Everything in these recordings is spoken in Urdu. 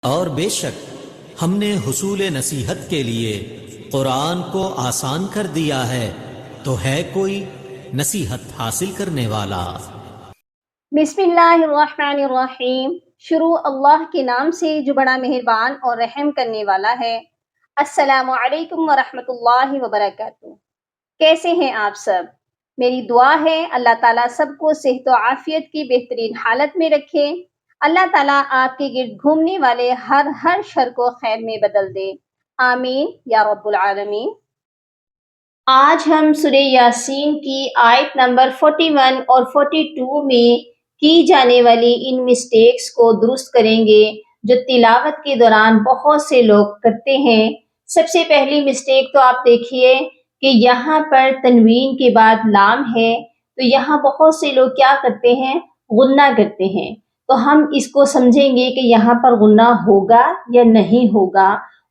اور بے شک ہم نے حصول نصیحت کے لیے قرآن کو آسان کر دیا ہے، تو ہے کوئی نصیحت حاصل کرنے والا؟ بسم اللہ الرحمن الرحیم۔ شروع اللہ کے نام سے جو بڑا مہربان اور رحم کرنے والا ہے۔ السلام علیکم ورحمۃ اللہ وبرکاتہ۔ کیسے ہیں آپ سب؟ میری دعا ہے اللہ تعالیٰ سب کو صحت و عافیت کی بہترین حالت میں رکھے۔ اللہ تعالیٰ آپ کے گرد گھومنے والے ہر شر کو خیر میں بدل دے، آمین یا رب العالمین۔ آج ہم سورہ یاسین کی آیت نمبر 41 اور 42 میں کی جانے والی ان مسٹیکس کو درست کریں گے جو تلاوت کے دوران بہت سے لوگ کرتے ہیں۔ سب سے پہلی مسٹیک تو آپ دیکھیے کہ یہاں پر تنوین کے بعد لام ہے، تو یہاں بہت سے لوگ کیا کرتے ہیں؟ غنہ کرتے ہیں۔ تو ہم اس کو سمجھیں گے کہ یہاں پر غنہ ہوگا یا نہیں ہوگا،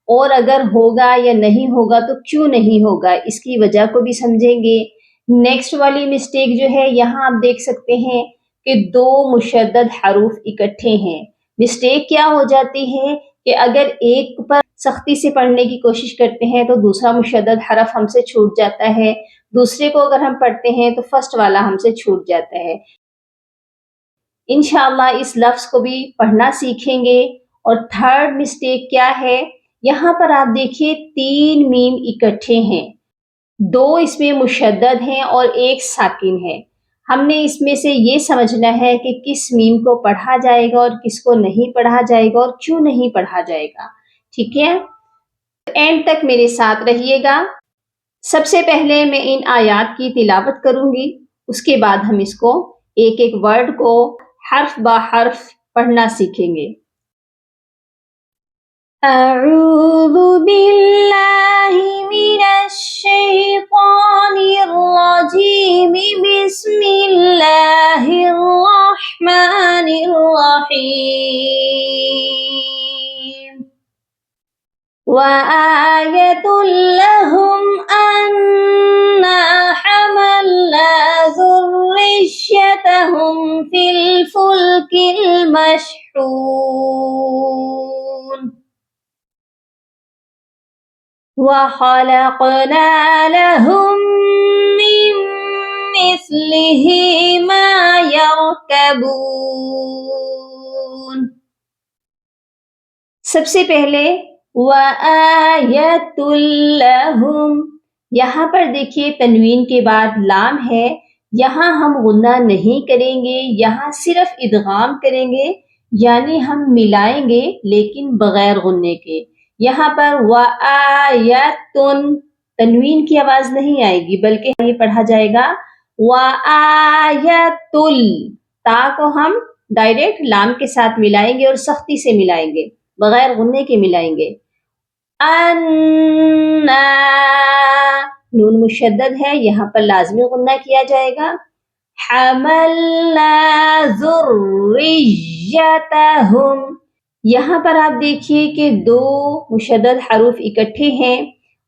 اور اگر ہوگا یا نہیں ہوگا تو کیوں نہیں ہوگا، اس کی وجہ کو بھی سمجھیں گے۔ نیکسٹ والی مسٹیک جو ہے، یہاں آپ دیکھ سکتے ہیں کہ دو مشدد حروف اکٹھے ہیں۔ مسٹیک کیا ہو جاتی ہے کہ اگر ایک پر سختی سے پڑھنے کی کوشش کرتے ہیں تو دوسرا مشدد حرف ہم سے چھوٹ جاتا ہے، دوسرے کو اگر ہم پڑھتے ہیں تو فرسٹ والا ہم سے چھوٹ جاتا ہے۔ انشاءاللہ اس لفظ کو بھی پڑھنا سیکھیں گے۔ اور تھرڈ مسٹیک کیا ہے؟ یہاں پر آپ دیکھیے 3 میم اکٹھے ہیں، 2 اس میں مشدد ہیں اور ایک ساکن ہے۔ ہم نے اس میں سے یہ سمجھنا ہے کہ کس میم کو پڑھا جائے گا اور کس کو نہیں پڑھا جائے گا اور کیوں نہیں پڑھا جائے گا، ٹھیک ہے؟ اینڈ تک میرے ساتھ رہیے گا۔ سب سے پہلے میں ان آیات کی تلاوت کروں گی، اس کے بعد ہم اس کو ایک ایک ورڈ کو حرف با حرف پڑھنا سیکھیں گے۔ اعوذ باللہ من الشیطان الرجیم، بسم اللہ الرحمن الرحیم۔ وَآیَةٌ لَهُمْ أَنَّا حَمَلْنَا ذُرِّيَّتَهُمْ فِي الْفُلْكِ الْمَشْحُونِ وَخَلَقْنَا لَهُم مِّن مِّثْلِهِ مَا يَرْكَبُونَ۔ سب سے پہلے وَآیَةٌ لَهُمْ، یہاں پر دیکھیے تنوین کے بعد لام ہے، یہاں ہم غنہ نہیں کریں گے، یہاں صرف ادغام کریں گے، یعنی ہم ملائیں گے لیکن بغیر غنے کے۔ یہاں پر وَآیَةٌ تنوین کی آواز نہیں آئے گی، بلکہ یہ پڑھا جائے گا وَآیَةٌ، تا کو ہم ڈائریکٹ لام کے ساتھ ملائیں گے اور سختی سے ملائیں گے، بغیر غنے کے ملائیں گے۔ اَنَّا، نون مشدد ہے، یہاں پر لازمی غنہ کیا جائے گا۔ حَمَلْنَا ذُرِّيَّتَهُمْ، یہاں پر آپ دیکھیے کہ 2 مشدد حروف اکٹھے ہیں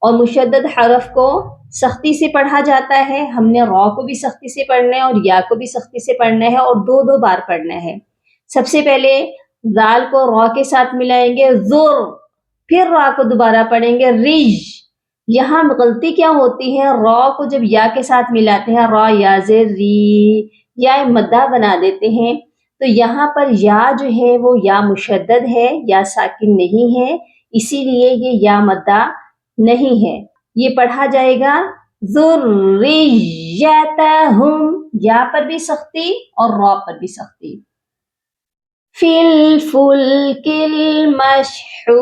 اور مشدد حرف کو سختی سے پڑھا جاتا ہے۔ ہم نے را کو بھی سختی سے پڑھنا ہے اور یا کو بھی سختی سے پڑھنا ہے اور 2 بار پڑھنا ہے۔ سب سے پہلے ذال کو را کے ساتھ ملائیں گے زر، پھر را کو دوبارہ پڑھیں گے رج۔ یہاں غلطی کیا ہوتی ہے؟ را کو جب یا کے ساتھ ملاتے ہیں، را یا زر ری، یا مدہ بنا دیتے ہیں، تو یہاں پر یا جو ہے وہ یا مشدد ہے، یا ساکن نہیں ہے، اسی لیے یہ یا مدہ نہیں ہے۔ یہ پڑھا جائے گا ذُرِّيَّتَهُمْ، یا پر بھی سختی اور را پر بھی سختی۔ فِي الْفُلْكِ الْمَشْحُونِ،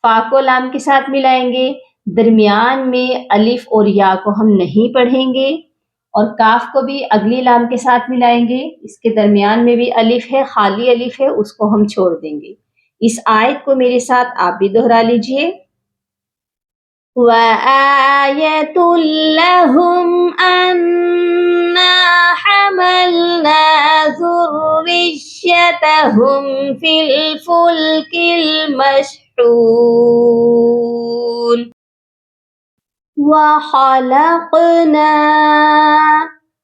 فا کو لام کے ساتھ ملائیں گے، درمیان میں الف اور یا کو ہم نہیں پڑھیں گے، اور کاف کو بھی اگلی لام کے ساتھ ملائیں گے، اس کے درمیان میں بھی الف ہے، خالی الف ہے، اس کو ہم چھوڑ دیں گے۔ اس آیت کو میرے ساتھ آپ بھی دہرا لیجئے۔ وَآیَةٌ لَهُمْ أَنَّا حَمَلْنَا ذُرِّيَّتَهُمْ فِي الْفُلْكِ الْمَشْحُونِ وَخَلَقْنَا،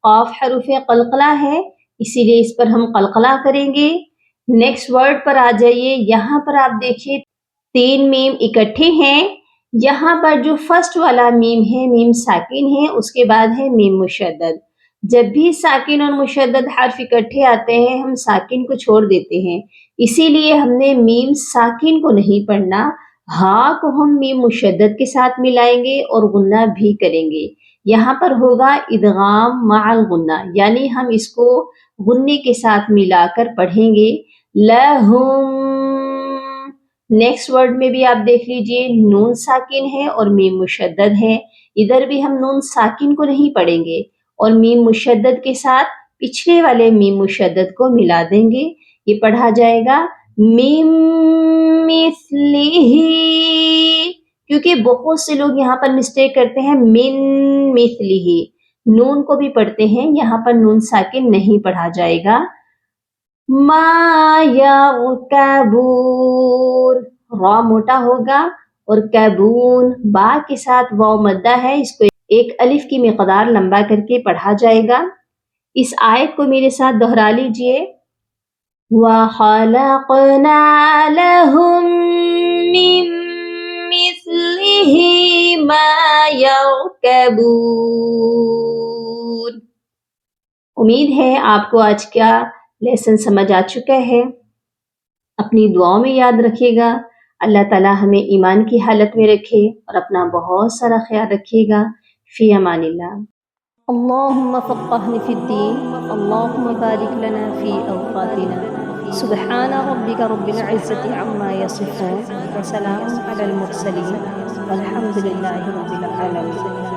قاف حروف قلقلہ ہے، اسی لیے اس پر ہم قلقلہ کریں گے۔ نیکسٹ ورڈ پر آ جائیے. یہاں پر آپ دیکھیے 3 میم اکٹھے ہیں. یہاں پر جو فرسٹ والا میم ہے میم ساکن ہے، اس کے بعد ہے میم مشدد. جب بھی ساکن اور مشدد حرف اکٹھے آتے ہیں ہم ساکن کو چھوڑ دیتے ہیں، اسی لیے ہم نے میم ساکن کو نہیں پڑھنا. ہاں کو ہم میم مشدد کے ساتھ ملائیں گے اور غنہ بھی کریں گے. یہاں پر ہوگا ادغام مع الغنہ، یعنی ہم اس کو غنے کے ساتھ ملا کر پڑھیں گے. لہم. نیکسٹ ورڈ میں بھی آپ دیکھ لیجئے نون ساکن ہے اور میم مشدد ہے. ادھر بھی ہم نون ساکن کو نہیں پڑھیں گے اور میم مشدد کے ساتھ پچھلے والے میم مشدد کو ملا دیں گے. یہ پڑھا جائے گا میم مثلہ، کیونکہ بہت سے لوگ یہاں پر مسٹیک کرتے ہیں من مثلہ، نون کو بھی پڑھتے ہیں، یہاں پر نون ساکن نہیں پڑھا جائے گا. ما یرکبون، را موٹا ہوگا اور کبون با کے ساتھ واو مدہ ہے، اس کو ایک الف کی مقدار لمبا کر کے پڑھا جائے گا. اس آیت کو میرے ساتھ دہرا لیجئے. وَخَلَقْنَا لَهُم مِّن مِّثْلِهِ مَا يَرْكَبُونَ. امید ہے آپ کو آج کا لیسن سمجھ آ چکا ہے. اپنی دعاؤں میں یاد رکھیے گا. اللہ تعالیٰ ہمیں ایمان کی حالت میں رکھے اور اپنا بہت سارا خیال رکھیے گا. فی امان اللہ. اللہم فقہنا فی الدین، اللہم بارک لنا فی اوقاتنا. سبحان ربک رب العزت عما یصفون وسلام علی المرسلین والحمد للہ رب العالمین.